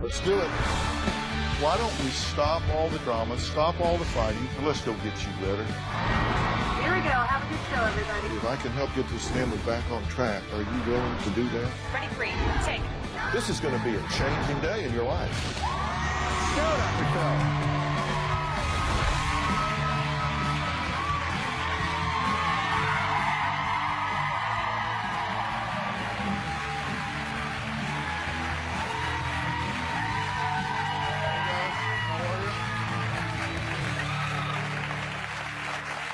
Let's do it. Why don't we stop all the drama, stop all the fighting, and let's go get you better. Here we go. Have a good show, everybody. If I can help get this family back on track, are you willing to do that? Ready, free, take. This is going to be a changing day in your life. Do it, Michelle.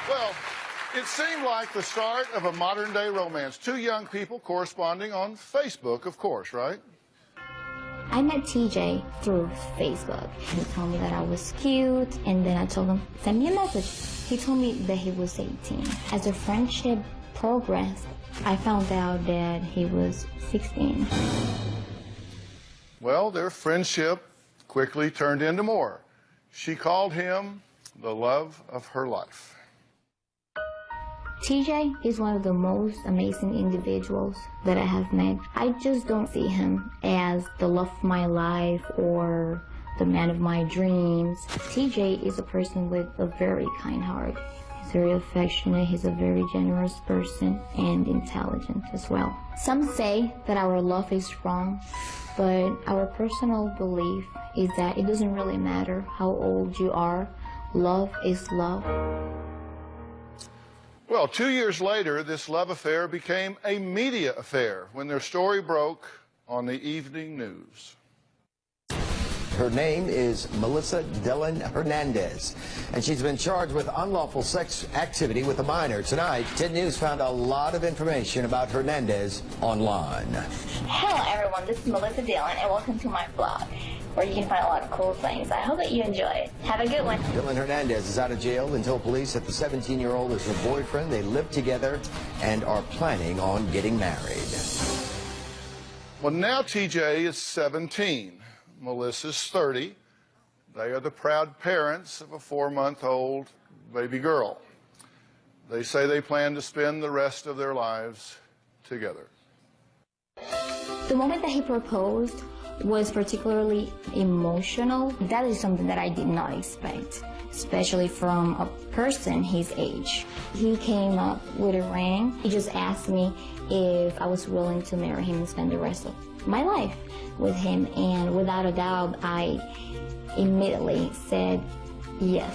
Well, it seemed like the start of a modern-day romance. Two young people corresponding on Facebook, of course, right? I met TJ through Facebook. He told me that I was cute, and then I told him, send me a message. He told me that he was 18. As the friendship progressed, I found out that he was 16. Well, their friendship quickly turned into more. She called him the love of her life. TJ is one of the most amazing individuals that I have met. I just don't see him as the love of my life or the man of my dreams. TJ is a person with a very kind heart. He's very affectionate, he's a very generous person, and intelligent as well. Some say that our love is wrong, but our personal belief is that it doesn't really matter how old you are. Love is love. Well, 2 years later, this love affair became a media affair when their story broke on the evening news. Her name is Melissa Dillon Hernandez, and she's been charged with unlawful sex activity with a minor. Tonight, 10 News found a lot of information about Hernandez online. Hello everyone, this is Melissa Dillon, and welcome to my blog, where you can find a lot of cool things. I hope that you enjoy it. Have a good one. Dillon Hernandez is out of jail and told police that the 17-year-old is her boyfriend. They live together and are planning on getting married. Well, now TJ is 17. Melissa's 30. They are the proud parents of a 4-month-old baby girl. They say they plan to spend the rest of their lives together. The moment that he proposed was particularly emotional. That is something that I did not expect, especially from a person his age. He came up with a ring. He just asked me if I was willing to marry him and spend the rest of my life with him, and without a doubt, I immediately said yes.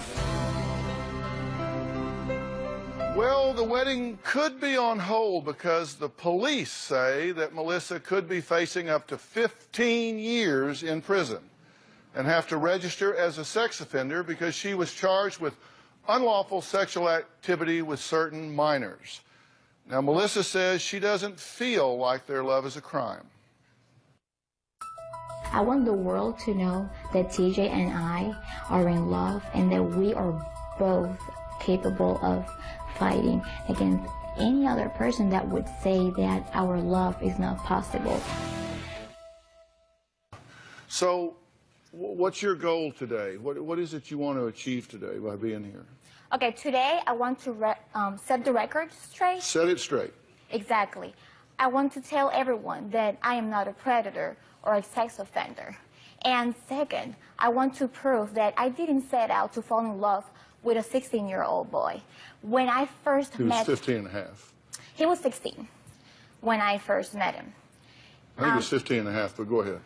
Well, the wedding could be on hold because the police say that Melissa could be facing up to 15 years in prison and have to register as a sex offender because she was charged with unlawful sexual activity with certain minors. Now, Melissa says she doesn't feel like their love is a crime. I want the world to know that TJ and I are in love and that we are both capable of fighting against any other person that would say that our love is not possible. So, what's your goal today? What is it you want to achieve today by being here? Okay, today I want to set the record straight. Set it straight. Exactly. I want to tell everyone that I am not a predator or a sex offender. And second, I want to prove that I didn't set out to fall in love with a 16-year-old boy. When I first met... He was 15 and a half. He was 16 when I first met him. I think he was 15 and a half, but go ahead.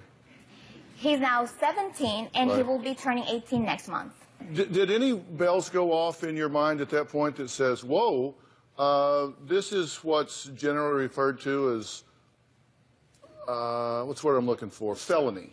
He's now 17, and he will be turning 18 next month. Did any bells go off in your mind at that point that says, whoa, this is what's generally referred to as, what's the word I'm looking for, felony?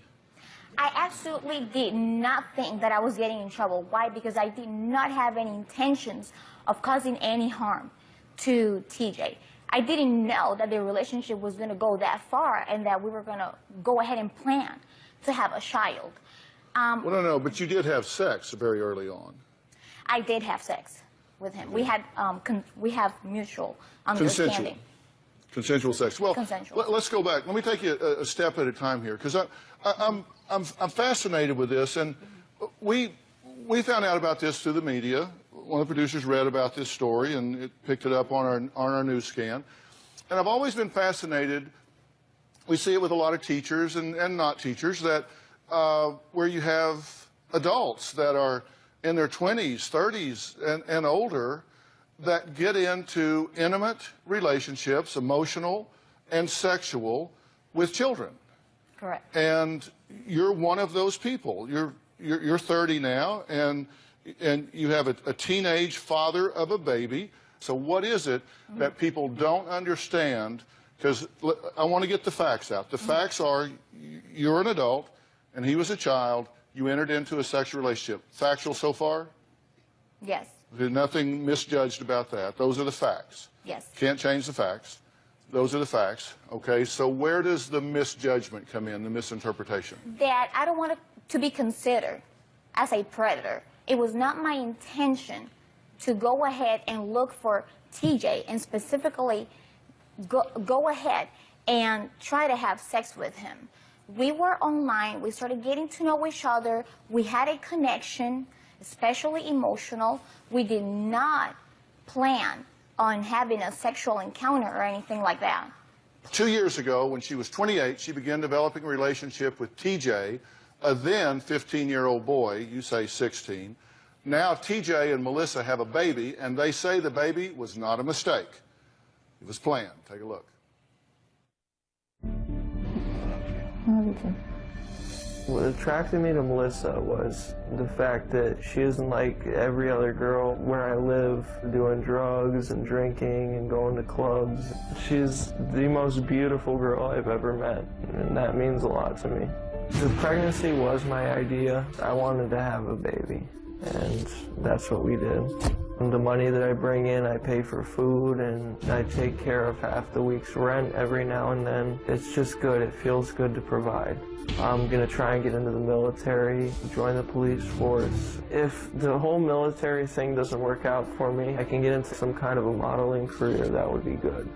I absolutely did not think that I was getting in trouble. Why? Because I did not have any intentions of causing any harm to TJ. I didn't know that the relationship was going to go that far and that we were going to go ahead and plan to have a child. Well, no, but you did have sex very early on. I did have sex with him. We have mutual understanding. Consensual sex. Well, consensual. Let's go back. Let me take you a step at a time here, because I'm fascinated with this, and we found out about this through the media. One of the producers read about this story, and it picked it up on our news scan. And I've always been fascinated. We see it with a lot of teachers and not teachers that where you have adults that are in their 20s, 30s, and older that get into intimate relationships, emotional and sexual, with children. Correct. And you're one of those people. You're 30 now, and you have a teenage father of a baby. So what is it that people don't understand? Because I want to get the facts out. The facts are you're an adult, and he was a child. You entered into a sexual relationship. Factual so far? Yes. There's nothing misjudged about that. Those are the facts. Yes. Can't change the facts. Those are the facts. Okay, so where does the misjudgment come in, the misinterpretation? That I don't want to be considered as a predator. It was not my intention to go ahead and look for TJ and specifically go ahead and try to have sex with him. We were online. We started getting to know each other. We had a connection, especially emotional. We did not plan on having a sexual encounter or anything like that. 2 years ago, when she was 28, she began developing a relationship with TJ, a then 15-year-old boy, you say 16. Now TJ and Melissa have a baby, and they say the baby was not a mistake. It was planned. Take a look. What attracted me to Melissa was the fact that she isn't like every other girl where I live, doing drugs and drinking and going to clubs. She's the most beautiful girl I've ever met, and that means a lot to me. The pregnancy was my idea. I wanted to have a baby, and that's what we did. And the money that I bring in, I pay for food, and I take care of half the week's rent every now and then. It's just good. It feels good to provide. I'm going to try and get into the military, join the police force. If the whole military thing doesn't work out for me, I can get into some kind of a modeling career. That would be good.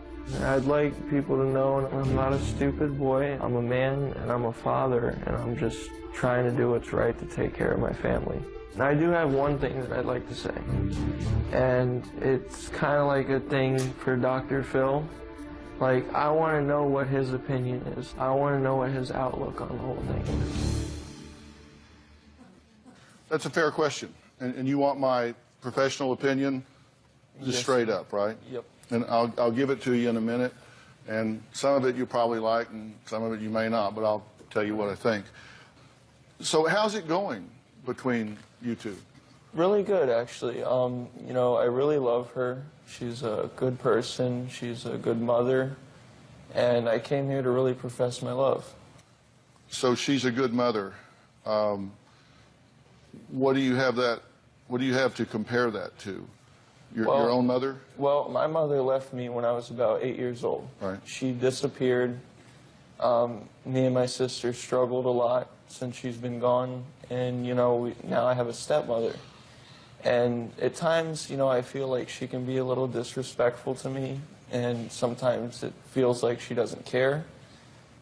I'd like people to know I'm not a stupid boy. I'm a man, and I'm a father, and I'm just trying to do what's right to take care of my family. I do have one thing that I'd like to say, and it's kind of like a thing for Dr. Phil. Like, I want to know what his opinion is. I want to know what his outlook on the whole thing is. That's a fair question. And you want my professional opinion just Yes. straight up, right? Yep. And I'll give it to you in a minute. And some of it you probably like, and some of it you may not, but I'll tell you what I think. So how's it going between you two? Really good, actually. You know, I really love her. She's a good person. She's a good mother. And I came here to really profess my love. So she's a good mother. What do you have to compare that to? Your own mother? Well, my mother left me when I was about 8 years old. Right. She disappeared. Me and my sister struggled a lot since she's been gone. And, you know, now I have a stepmother. And at times, you know, I feel like she can be a little disrespectful to me. And sometimes it feels like she doesn't care.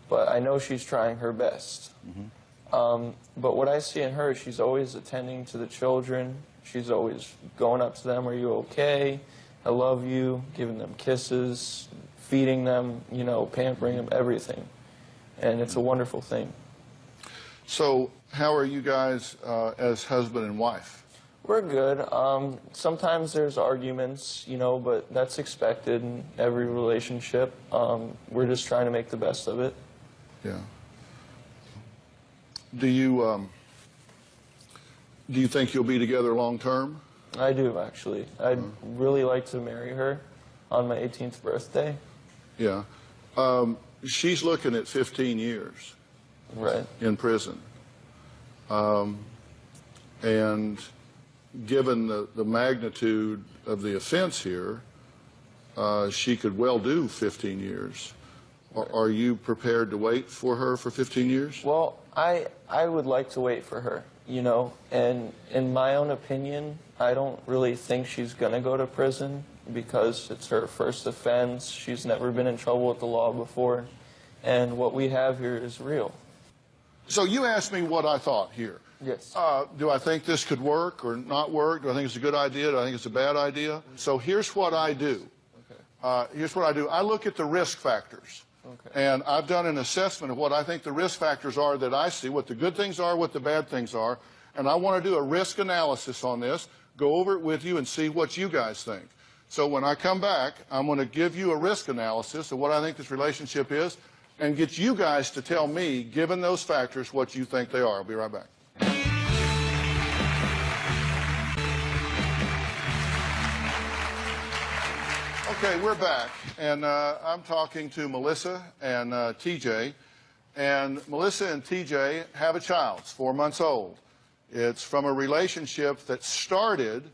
But I know she's trying her best. Mm-hmm. But what I see in her, she's always attending to the children. She's always going up to them, "Are you okay? I love you," giving them kisses, feeding them, you know, pampering them, everything. And it's a wonderful thing. So how are you guys as husband and wife? We're good. Sometimes there's arguments, you know, but that's expected in every relationship. We're just trying to make the best of it. Yeah. Do you think you'll be together long term? I do, actually. I'd really like to marry her on my 18th birthday. Yeah. She's looking at 15 years Right. in prison. And given the magnitude of the offense here, she could well do 15 years. Are you prepared to wait for her for 15 years? Well, I would like to wait for her, you know, and in my own opinion, I don't really think she's going to go to prison because it's her first offense. She's never been in trouble with the law before, and what we have here is real. So you asked me what I thought here. Yes. Do I think this could work or not work? Do I think it's a good idea? Do I think it's a bad idea? So here's what I do. Okay. Here's what I do. I look at the risk factors. And I've done an assessment of what I think the risk factors are that I see, what the good things are, what the bad things are, and I want to do a risk analysis on this, go over it with you and see what you guys think. So when I come back, I'm going to give you a risk analysis of what I think this relationship is and get you guys to tell me, given those factors, what you think they are. I'll be right back. Okay, we're back, and I'm talking to Melissa and TJ, and Melissa and TJ have a child. It's 4 months old. It's from a relationship that started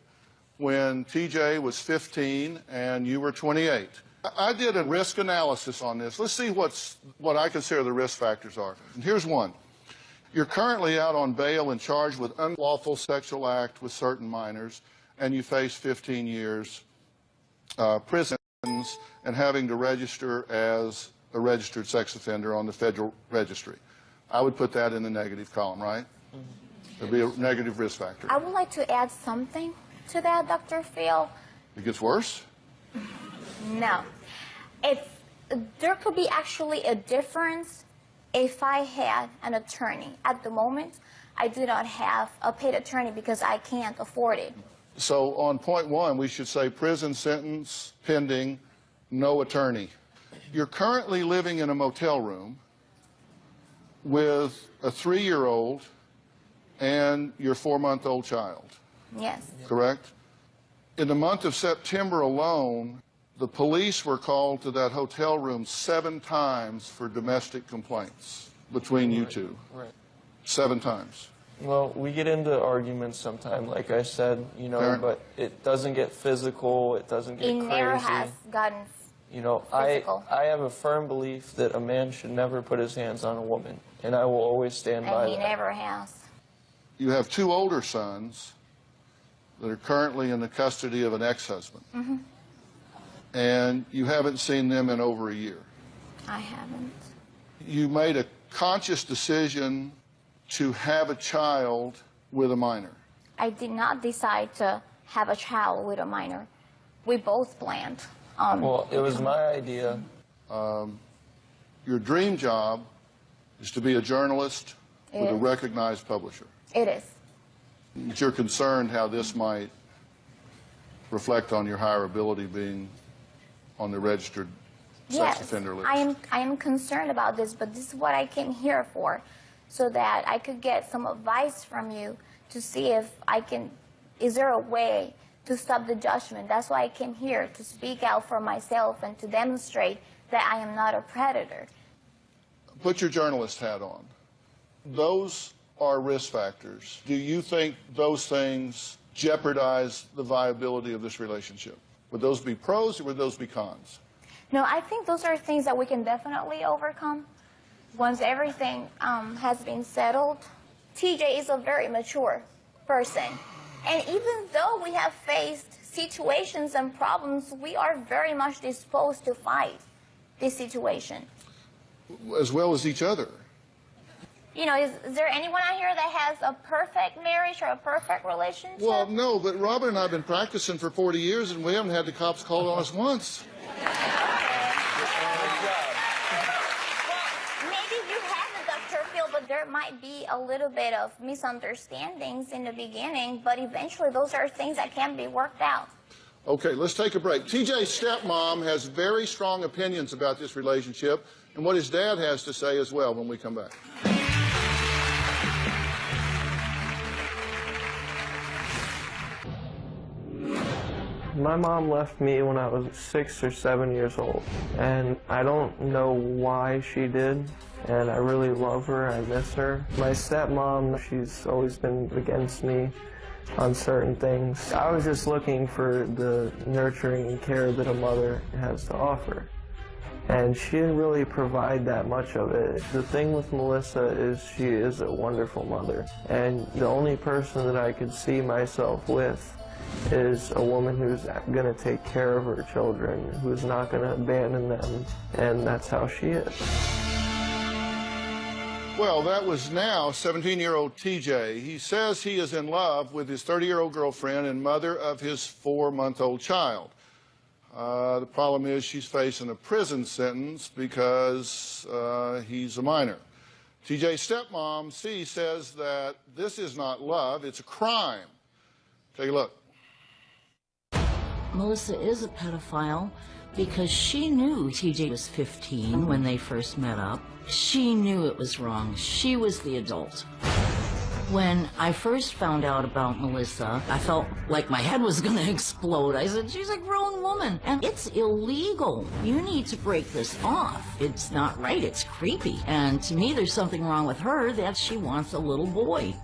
when TJ was 15 and you were 28. I did a risk analysis on this. Let's see what I consider the risk factors are. And here's one. You're currently out on bail and charged with unlawful sexual act with certain minors, and you face 15 years prison and having to register as a registered sex offender on the federal registry. I would put that in the negative column, right? It'd be a negative risk factor. I would like to add something to that, Dr. Phil. It gets worse? No. There could be actually a difference if I had an attorney. At the moment, I do not have a paid attorney because I can't afford it. So on point one, we should say prison sentence pending, no attorney. You're currently living in a motel room with a 3-year-old and your 4-month-old child. Yes. Correct? In the month of September alone, the police were called to that hotel room 7 times for domestic complaints between you two. Right. 7 times. Well, we get into arguments sometime, like I said, you know, Karen? but it doesn't get physical, it doesn't get It crazy. never has gotten You know, physical. I have a firm belief that a man should never put his hands on a woman, and I will always stand by and he that. never has. You have 2 older sons that are currently in the custody of an ex-husband. Mm-hmm. And you haven't seen them in over a year. I haven't. You made a conscious decision to have a child with a minor. I did not decide to have a child with a minor. We both planned. Well, it was my idea. Your dream job is to be a journalist with a Yes. recognized publisher. It is. But you're concerned how this might reflect on your hireability being on the registered sex Yes, offender list. I am concerned about this, but this is what I came here for, so that I could get some advice from you to see if is there a way to stop the judgment. That's why I came here, to speak out for myself and to demonstrate that I am not a predator. Put your journalist hat on. Those are risk factors. Do you think those things jeopardize the viability of this relationship? Would those be pros or would those be cons? No, I think those are things that we can definitely overcome once everything has been settled. TJ is a very mature person. And even though we have faced situations and problems, we are very much disposed to fight this situation. As well as each other. You know, is there anyone out here that has a perfect marriage or a perfect relationship? Well, no, but Robin and I have been practicing for 40 years and we haven't had the cops called on us once. Maybe you haven't, Dr. Phil, but there might be a little bit of misunderstandings in the beginning, but eventually those are things that can be worked out. Okay, let's take a break. TJ's stepmom has very strong opinions about this relationship and what his dad has to say as well when we come back. My mom left me when I was 6 or 7 years old, and I don't know why she did, and I really love her, I miss her. My stepmom, she's always been against me on certain things. I was just looking for the nurturing and care that a mother has to offer, and she didn't really provide that much of it. The thing with Melissa is she is a wonderful mother, and the only person that I could see myself with is a woman who's going to take care of her children, who's not going to abandon them, and that's how she is. Well, that was now 17-year-old TJ. He says he is in love with his 30-year-old girlfriend and mother of his 4-month-old child. The problem is she's facing a prison sentence because he's a minor. TJ's stepmom, C, says that this is not love, it's a crime. Take a look. Melissa is a pedophile because she knew TJ was 15 when they first met up. She knew it was wrong. She was the adult. When I first found out about Melissa, I felt like my head was going to explode. I said, she's a grown woman, and it's illegal. You need to break this off. It's not right. It's creepy. And to me, there's something wrong with her that she wants a little boy.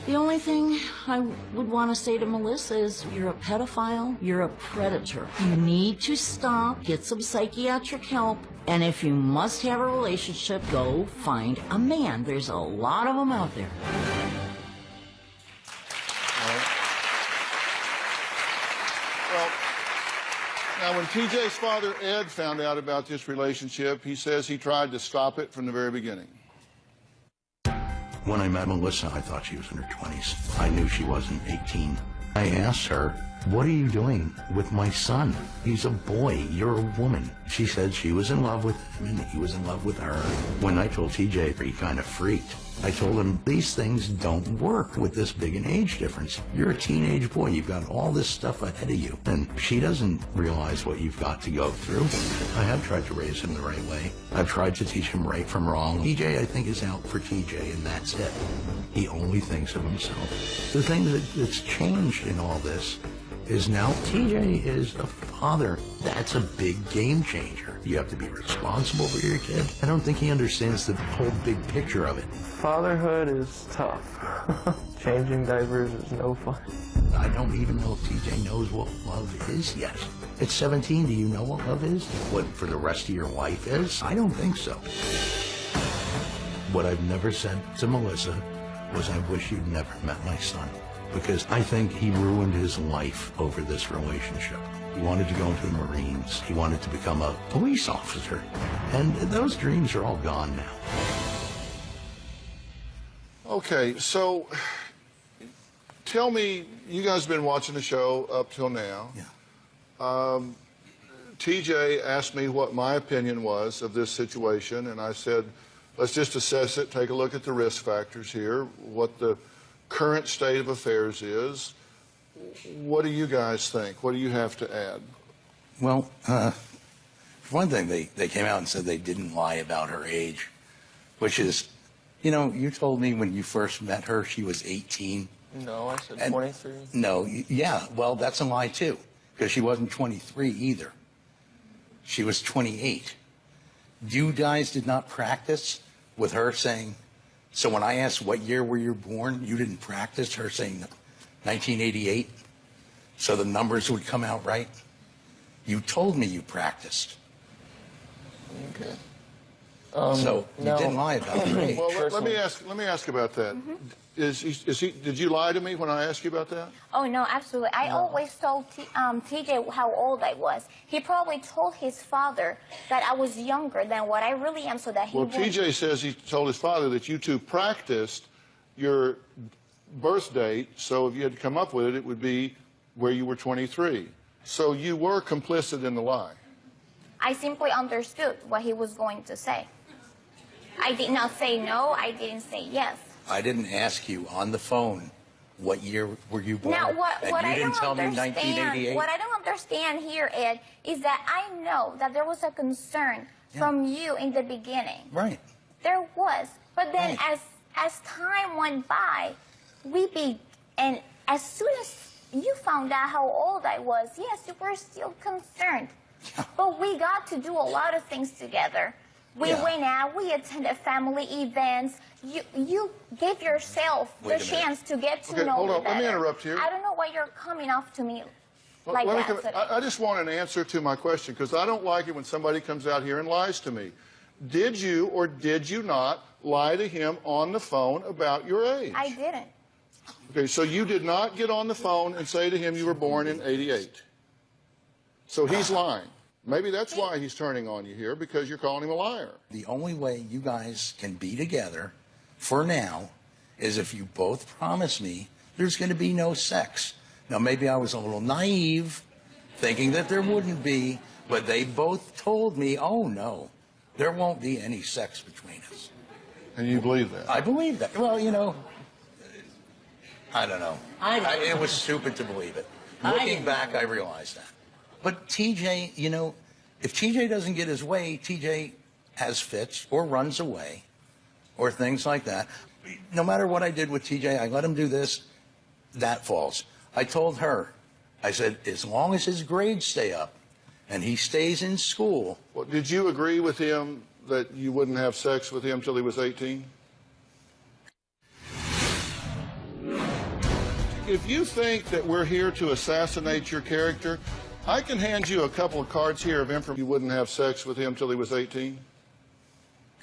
The only thing I would want to say to Melissa is, you're a pedophile, you're a predator. You need to stop, get some psychiatric help, and if you must have a relationship, go find a man. There's a lot of them out there. Well, now when TJ's father, Ed, found out about this relationship, he says he tried to stop it from the very beginning. When I met Melissa, I thought she was in her 20s. I knew she wasn't 18. I asked her, what are you doing with my son? He's a boy. You're a woman. She said she was in love with him and he was in love with her. When I told TJ, he kind of freaked. I told him, these things don't work with this big an age difference. You're a teenage boy. You've got all this stuff ahead of you. And she doesn't realize what you've got to go through. I have tried to raise him the right way. I've tried to teach him right from wrong. TJ, I think, is out for TJ, and that's it. He only thinks of himself. The thing that's changed in all this is now TJ is a father. That's a big game changer. You have to be responsible for your kid. I don't think he understands the whole big picture of it. Fatherhood is tough. Changing diapers is no fun. I don't even know if TJ knows what love is yet. At 17, do you know what love is? What for the rest of your life is? I don't think so. What I've never said to Melissa was, I wish you'd never met my son. Because I think he ruined his life over this relationship. He wanted to go into the Marines. He wanted to become a police officer. And those dreams are all gone now. Okay, so tell me, you guys have been watching the show up till now. Yeah. TJ asked me what my opinion was of this situation, and I said, let's just assess it, take a look at the risk factors here, what the current state of affairs is. What do you guys think? What do you have to add? Well, for one thing, they came out and said they didn't lie about her age, which is, you know, you told me when you first met her she was 18. No, I said 23. No, yeah, well, that's a lie too, because she wasn't 23 either. She was 28. You guys did not practice with her saying, so when I asked what year were you born, you didn't practice her saying 1988, so the numbers would come out right? You told me you practiced. Okay. So you no. didn't lie about your age. Well, let me ask about that. Did you lie to me when I asked you about that? Oh, no, absolutely. I always told TJ how old I was. He probably told his father that I was younger than what I really am so that he Well, wouldn't... TJ says he told his father that you two practiced your birth date, so if you had to come up with it, it would be where you were 23. So you were complicit in the lie. I simply understood what he was going to say. I did not say no, I didn't say yes. I didn't ask you on the phone what year were you born. Now, what and you I didn't don't tell me understand, 1988. what I don't understand here, Ed, is that I know that there was a concern from you in the beginning. Right. There was, but then Right. as time went by, and as soon as you found out how old I was, yes, you were still concerned. Yeah. But we got to do a lot of things together. We Yeah. went out, we attended family events. You gave yourself Wait the a minute. chance to get to Okay, know hold me on. Let me better. interrupt here. I don't know why you're coming off to me like Let me that today. I just want an answer to my question, because I don't like it when somebody comes out here and lies to me. Did you or did you not lie to him on the phone about your age? I didn't. Okay, so you did not get on the phone and say to him you were born in '88. So he's lying. Maybe that's why he's turning on you here, because you're calling him a liar. The only way you guys can be together for now is if you both promise me there's going to be no sex. Now, maybe I was a little naive thinking that there wouldn't be, but they both told me, oh no, there won't be any sex between us. And you believe that? I believe that. Well, you know, I don't know. It was stupid to believe it. Looking back, I realized that. But TJ, you know, if TJ doesn't get his way, TJ has fits or runs away or things like that. No matter what I did with TJ, I let him do this, that falls. I told her, I said, as long as his grades stay up and he stays in school. Well, did you agree with him that you wouldn't have sex with him till he was 18? If you think that we're here to assassinate your character, I can hand you a couple of cards here of information. You wouldn't have sex with him till he was 18?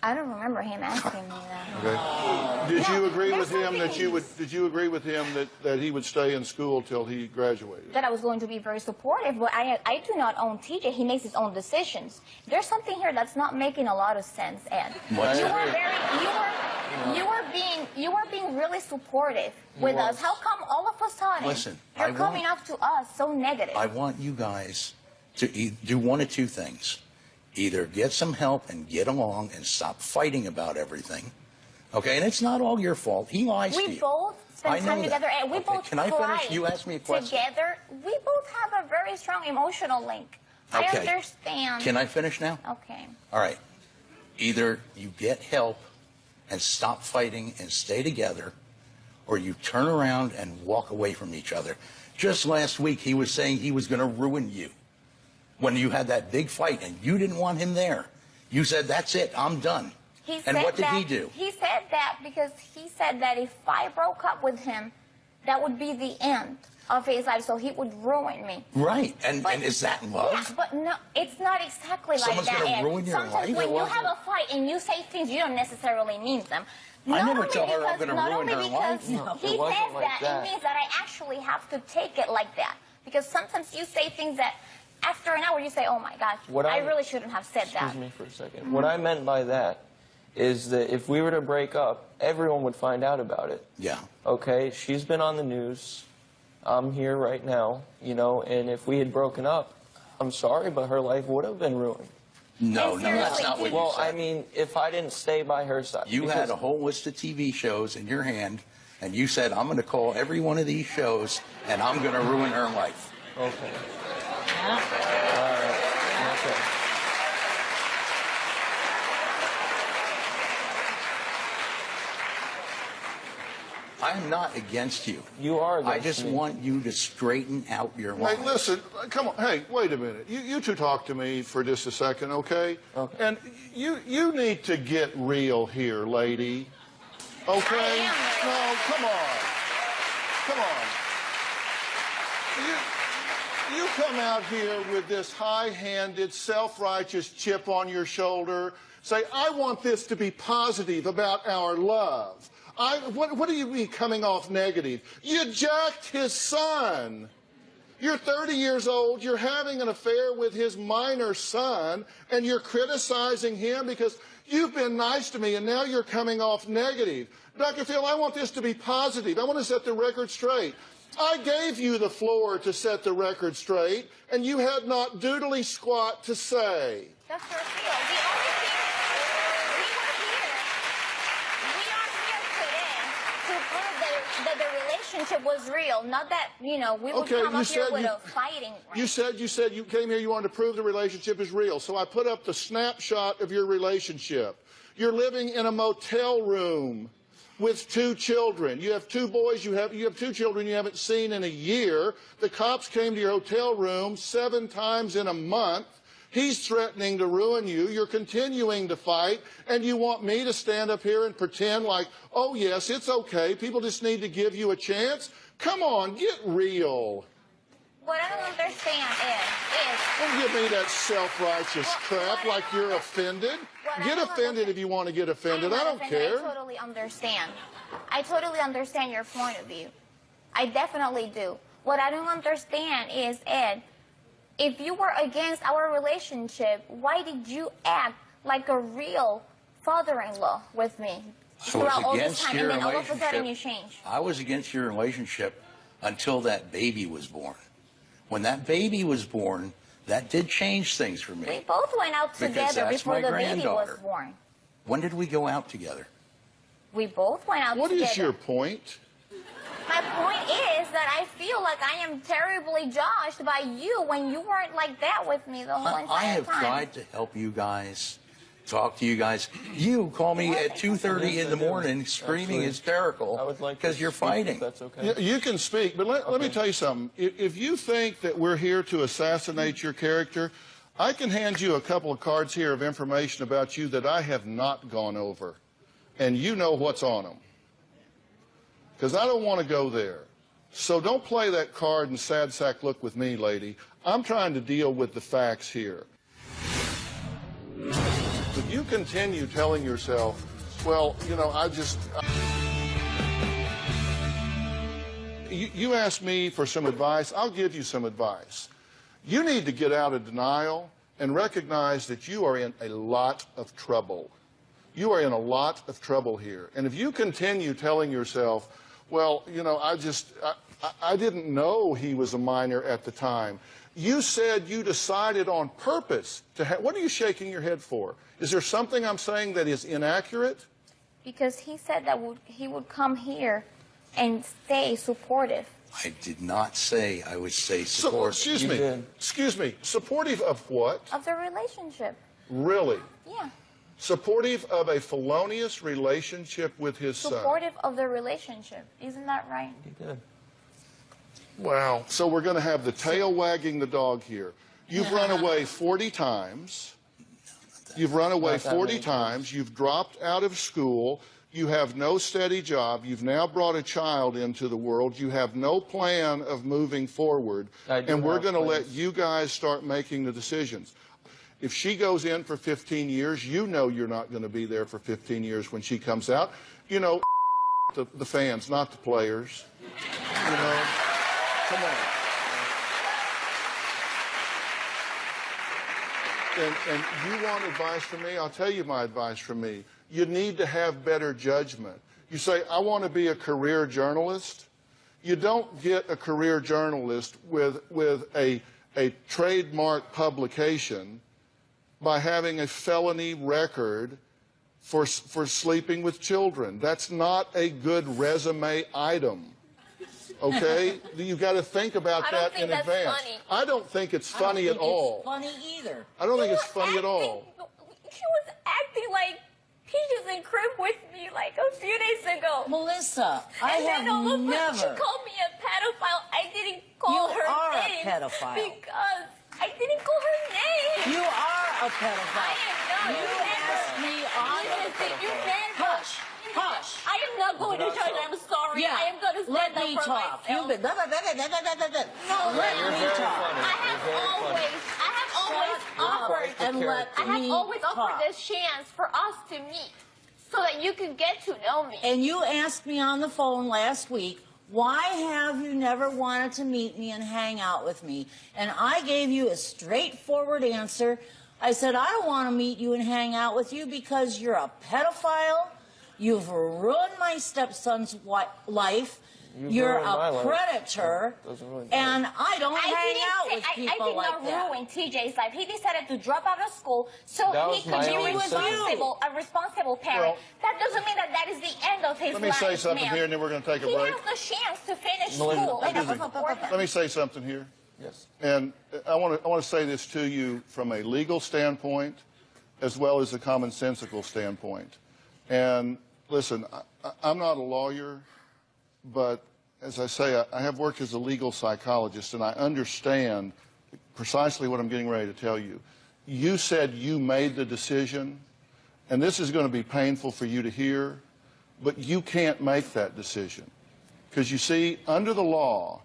I don't remember him asking me that. Okay. Did you agree with him that you would? things- Did you agree with him that he would stay in school till he graduated? That I was going to be very supportive, but I do not own TJ. He makes his own decisions. There's something here that's not making a lot of sense, Ed. What? You were being really supportive with us. How come all of a sudden Listen, you're I coming want- up to us so negative? I want you guys to do one of two things. Either get some help and get along and stop fighting about everything. Okay, and it's not all your fault. He lies to you. We both I spend know time that. together, and we Okay, both can I finish? cry You asked me a question. together. We both have a very strong emotional link. I Okay. understand. Can I finish now? Okay. All right. Either you get help and stop fighting and stay together, or you turn around and walk away from each other. Just last week, he was saying he was going to ruin you when you had that big fight and you didn't want him there. You said, that's it, I'm done. And what did he do? He said that because he said that if I broke up with him, that would be the end of his life, so he would ruin me. Right. And But- is that love? Yeah, but no, it's not exactly Someone's like that. gonna Ed. ruin your Sometimes life? when It you wasn't. have a fight and you say things, you don't necessarily mean them. I Not never only tell her I'm because- gonna not ruin only her because life. No, he it wasn't says like that, that. it means that I actually have to take it like that. Because sometimes you say things that after an hour you say, oh my gosh, I really shouldn't have said that. Excuse me for a second. What I meant by that is that if we were to break up, everyone would find out about it. Yeah. Okay, she's been on the news. I'm here right now, you know, and if we had broken up, I'm sorry, but her life would have been ruined. No, And no, that's seriously, not what you Well, said. I mean, if I didn't stay by her side. You had a whole list of TV shows in your hand, and you said, I'm going to call every one of these shows, and I'm going to ruin her life. Okay. All right. Okay. I'm not against you. You are I against just me. want you to straighten out your Hey, life. listen, come on. Hey, wait a minute. You two talk to me for just a second, okay? Okay. And you need to get real here, lady. Okay? I am real. No, come on. Come on. You come out here with this high-handed, self-righteous chip on your shoulder. Say, I want this to be positive about our love. What do you mean coming off negative? You jacked his son. You're 30 years old, you're having an affair with his minor son, and you're criticizing him because you've been nice to me, and now you're coming off negative. Dr. Phil, I want this to be positive. I want to set the record straight. I gave you the floor to set the record straight, and you had not doodly squat to say. Dr. Phil, the only thing we are here today to prove that the relationship was real, not that, you know, we would Okay, come you up here said with you- a fighting You range. said you came here, you wanted to prove the relationship is real. So I put up the snapshot of your relationship. You're living in a motel room with 2 children. You have 2 boys, you have 2 children you haven't seen in a year. The cops came to your hotel room 7 times in a month. He's threatening to ruin you. You're continuing to fight, and you want me to stand up here and pretend like, oh, yes, it's okay. People just need to give you a chance. Come on, get real. What I don't understand is Don't give me that self-righteous crap like you're offended. Get offended if you want to get offended. I don't care. I totally understand. I totally understand your point of view. I definitely do. What I don't understand is, Ed, if you were against our relationship, why did you act like a real father-in-law with me I throughout was all this against time, your and then all of a sudden you relationship. change? I was against your relationship until that baby was born. When that baby was born, that did change things for me. We both went out Because together that's before my the baby was granddaughter. born. When did we go out together? We both went out What together. is your point? My point is that I feel like I am terribly judged by you when you weren't like that with me the whole entire I have time. tried to help you guys, talk to you guys. You call me at 2:30 in the morning screaming hysterical I would like because to you're speak, if fighting. That's okay. You can speak, but let me tell you something. If you think that we're here to assassinate your character, I can hand you a couple of cards here of information about you that I have not gone over, and you know what's on them. Because I don't want to go there. So don't play that card and sad sack look with me, lady. I'm trying to deal with the facts here. If you continue telling yourself, well, you know, you asked me for some advice, I'll give you some advice. You need to get out of denial and recognize that you are in a lot of trouble. You are in a lot of trouble here. And if you continue telling yourself, well, you know, I didn't know he was a minor at the time. You said you decided on purpose to what are you shaking your head for? Is there something I'm saying that is inaccurate? Because he said that he would come here and stay supportive. I did not say I would say So, support. excuse me, supportive of what? Of the relationship. Really? Yeah. Supportive of a felonious relationship with his son. Supportive of the relationship. Isn't that right? You did. Wow. So we're going to have the tail wagging the dog here. You've run away 40 times. You've run away 40 times. You've dropped out of school. You have no steady job. You've now brought a child into the world. You have no plan of moving forward. And we're going to let you guys start making the decisions. If she goes in for 15 years, you know you're not going to be there for 15 years when she comes out. You know, the fans, not the players. You know, come on. And you want advice from me? I'll tell you my advice from me. You need to have better judgment. You say, I want to be a career journalist. You don't get a career journalist with a trademark publication by having a felony record for sleeping with children. That's not a good resume item. Okay? You've got to think about that in advance. Funny. I don't think it's funny at all. Funny either. I don't think it's funny at all. She was acting like Peaches and Crib with me like a few days ago. Melissa, I And then all have of a sudden she never. called me a pedophile. I didn't call You her are a name. pedophile. Because I didn't call her name. You are a I pedophile. am not. You asked me on You never. Hush, hush. I am not going to church. I'm sorry. Yeah, I am going to let stand me up for talk. myself. You've been. No, Let You're me very talk. funny. I have always offered. And let I have me always talk. offered this chance for us to meet so that you can get to know me. And you asked me on the phone last week, why have you never wanted to meet me and hang out with me? And I gave you a straightforward answer. I said, I don't want to meet you and hang out with you because you're a pedophile. You've ruined my stepson's life. You're ruined my a life. predator. Doesn't really And I don't hang out with I people did like not that. ruin TJ's life. He decided to drop out of school so That he was could my be only a responsible parent. Well, that doesn't mean that is the end of his Let me life. say something ma'am. here, and then we're going to take a He break. has the chance to finish Melinda, school. And I excuse me. support him. Let me say something here. Yes. And I want to say this to you from a legal standpoint as well as a commonsensical standpoint. And listen, I'm not a lawyer, but as I say, I have worked as a legal psychologist, and I understand precisely what I'm getting ready to tell you. You said you made the decision, and this is going to be painful for you to hear, but you can't make that decision. Because you see, under the law,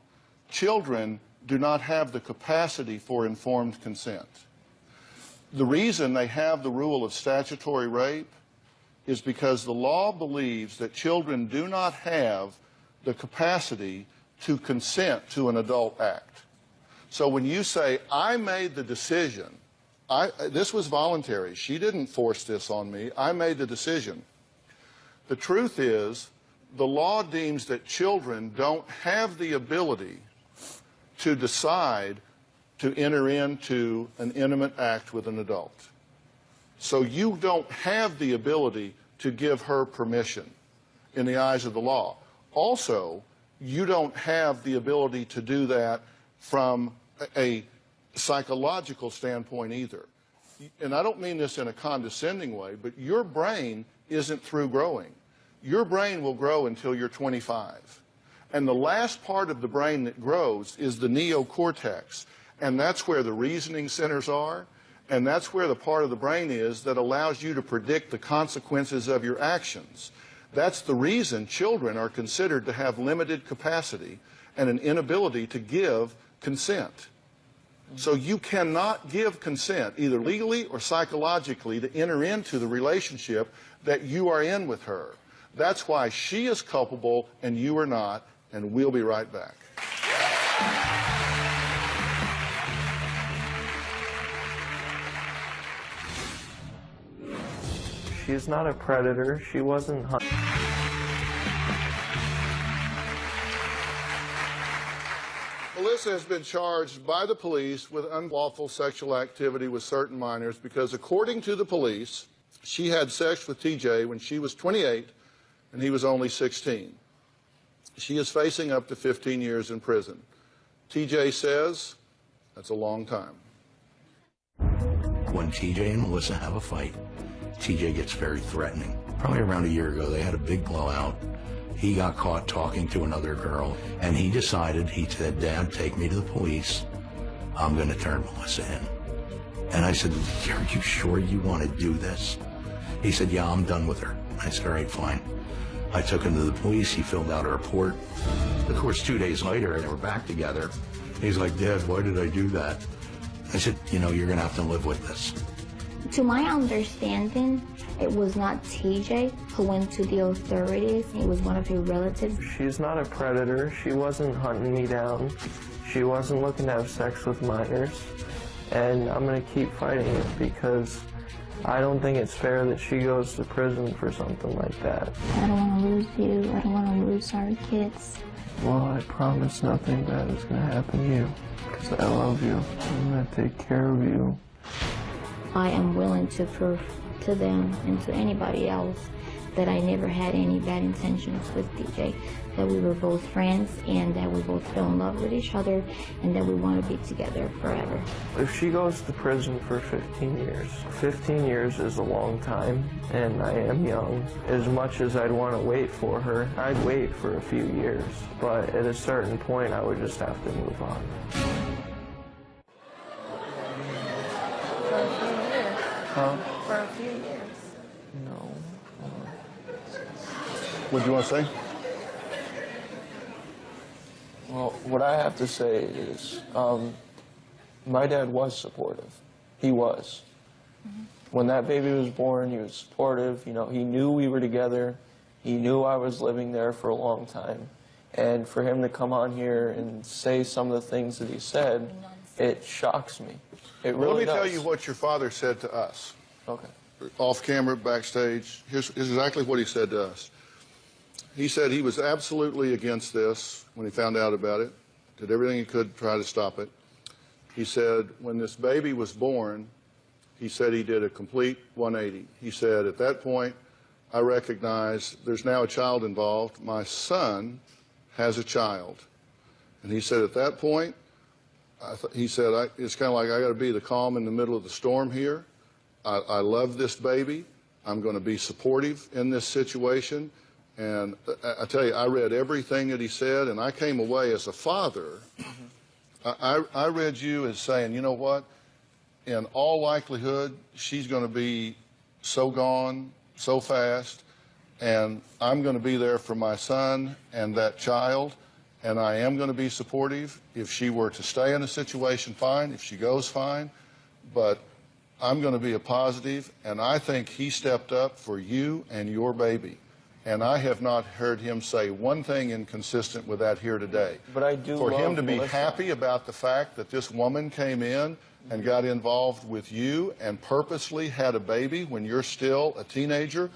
children do not have the capacity for informed consent. The reason they have the rule of statutory rape is because the law believes that children do not have the capacity to consent to an adult act. So when you say, I made the decision, this was voluntary, she didn't force this on me, I made the decision. The truth is, the law deems that children don't have the ability to decide to enter into an intimate act with an adult. So you don't have the ability to give her permission in the eyes of the law. Also, you don't have the ability to do that from a psychological standpoint either. And I don't mean this in a condescending way, but your brain isn't through growing. Your brain will grow until you're 25. And the last part of the brain that grows is the neocortex. And that's where the reasoning centers are. And that's where the part of the brain is that allows you to predict the consequences of your actions. That's the reason children are considered to have limited capacity and an inability to give consent. So you cannot give consent, either legally or psychologically, to enter into the relationship that you are in with her. That's why she is culpable and you are not, and we'll be right back. She's not a predator. She wasn't Melissa has been charged by the police with unlawful sexual activity with certain minors because, according to the police, she had sex with TJ when she was 28 and he was only 16. She is facing up to 15 years in prison. TJ says that's a long time. When TJ and Melissa have a fight, TJ gets very threatening. Probably around a year ago, they had a big blowout. He got caught talking to another girl, and he decided, he said, "Dad, take me to the police. I'm going to turn Melissa in." And I said, "Are you sure you want to do this?" He said, "Yeah, I'm done with her." I said, "All right, fine." I took him to the police. He filled out a report. Of course, 2 days later, they were back together. He's like, "Dad, why did I do that?" I said, "You know, you're going to have to live with this." To my understanding, it was not TJ who went to the authorities. It was one of your relatives. She's not a predator. She wasn't hunting me down. She wasn't looking to have sex with minors. And I'm going to keep fighting it because I don't think it's fair that she goes to prison for something like that. I don't want to lose you. I don't want to lose our kids. Well, I promise nothing bad is going to happen to you because I love you. I'm going to take care of you. I am willing to prove to them and to anybody else that I never had any bad intentions with DJ, that we were both friends and that we both fell in love with each other and that we want to be together forever. If she goes to prison for 15 years is a long time, and I am young. As much as I'd want to wait for her, I'd wait for a few years, but at a certain point I would just have to move on. For a few years. No. What do you want to say? Well, what I have to say is, my dad was supportive. He was. Mm-hmm. When that baby was born, he was supportive. You know, he knew we were together. He knew I was living there for a long time. And for him to come on here and say some of the things that he said, it shocks me. It really does. Let me tell you what your father said to us. Okay. Off camera, backstage. Here's exactly what he said to us. He said he was absolutely against this when he found out about it, did everything he could to try to stop it. He said when this baby was born, he said he did a complete 180. He said, at that point, I recognized there's now a child involved. My son has a child. And he said at that point, it's kind of like I got to be the calm in the middle of the storm here. I love this baby. I'm going to be supportive in this situation. And I tell you, I read everything that he said, and I came away as a father. I read you as saying, you know what? In all likelihood, she's going to be so gone so fast, and I'm going to be there for my son and that child, and I am going to be supportive. If she were to stay in a situation, fine. If she goes, fine. But I'm going to be a positive, and I think he stepped up for you and your baby. And I have not heard him say one thing inconsistent with that here today. But I do For love him to be Melissa. happy about the fact that this woman came in and got involved with you and purposely had a baby when you're still a teenager,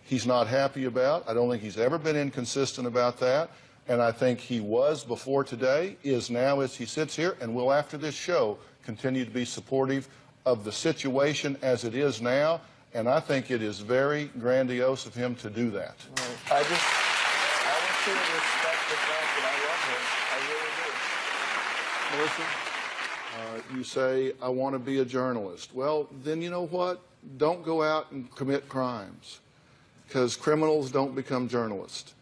he's not happy about. I don't think he's ever been inconsistent about that. And I think he was before today, is now as he sits here, and will after this show continue to be supportive of the situation as it is now. And I think it is very grandiose of him to do that. I want you to respect the fact that I love her. I really do. Melissa, you say, I want to be a journalist. Well, then you know what? Don't go out and commit crimes, because criminals don't become journalists.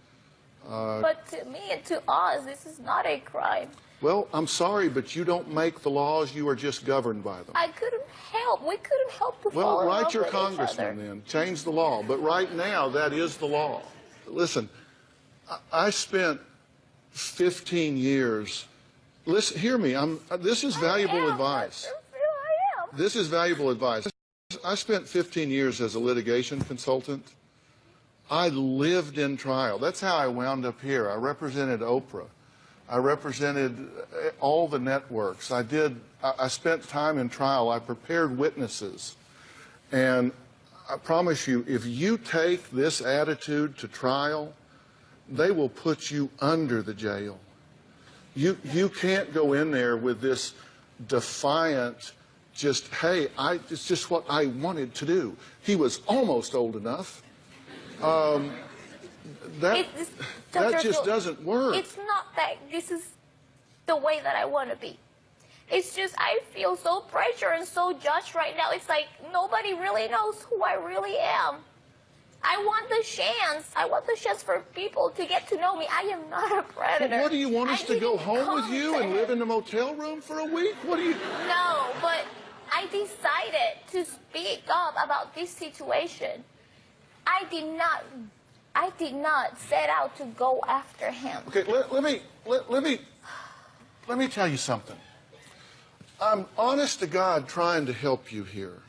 But to me and to us, this is not a crime. Well, I'm sorry, but you don't make the laws. You are just governed by them. I couldn't help. We couldn't help to fall Well, in write love your with each congressman other. then. Change the law. But right now, that is the law. Listen, I spent 15 years. Listen, hear me. This is valuable advice. I am. This is valuable advice. I spent 15 years as a litigation consultant. I lived in trial. That's how I wound up here. I represented Oprah. I represented all the networks. I spent time in trial. I prepared witnesses. And I promise you, if you take this attitude to trial, they will put you under the jail. You can't go in there with this defiant, just, hey, it's just what I wanted to do. He was almost old enough. That just doesn't work. It's not that this is the way that I want to be. It's just I feel so pressured and so judged right now. It's like nobody really knows who I really am. I want the chance. I want the chance for people to get to know me. I am not a predator. Well, what do you want us to go home with you and live in the a motel room for a week? What do you... No, but I decided to speak up about this situation. I did not set out to go after him. Okay, let me tell you something. I'm honest to God trying to help you here.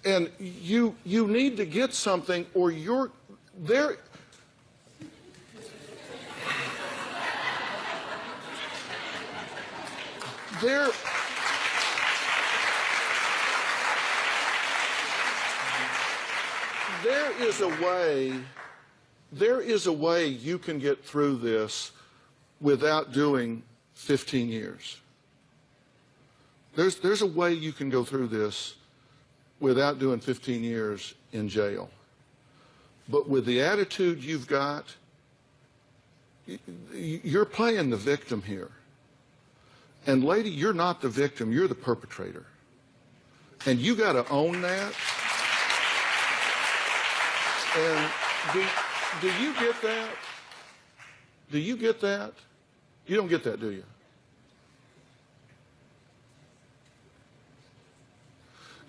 And you need to get something, or you're there. There is a way you can get through this without doing 15 years. There's a way you can go through this without doing 15 years in jail. But with the attitude you've got, you're playing the victim here. And lady, you're not the victim, you're the perpetrator. And you got to own that. And do you get that? Do you get that? You don't get that, do you?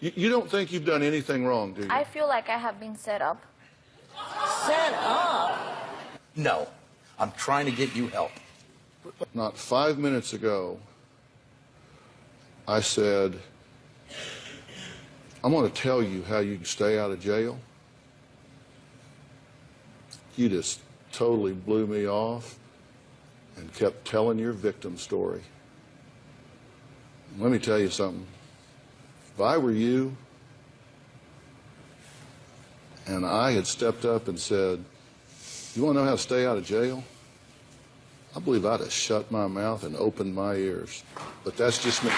You don't think you've done anything wrong, do you? I feel like I have been set up. Set up? No, I'm trying to get you help. Not 5 minutes ago, I said, I'm going to tell you how you can stay out of jail. You just totally blew me off and kept telling your victim story. Let me tell you something. If I were you, and I had stepped up and said, you want to know how to stay out of jail? I believe I'd have shut my mouth and opened my ears. But that's just me.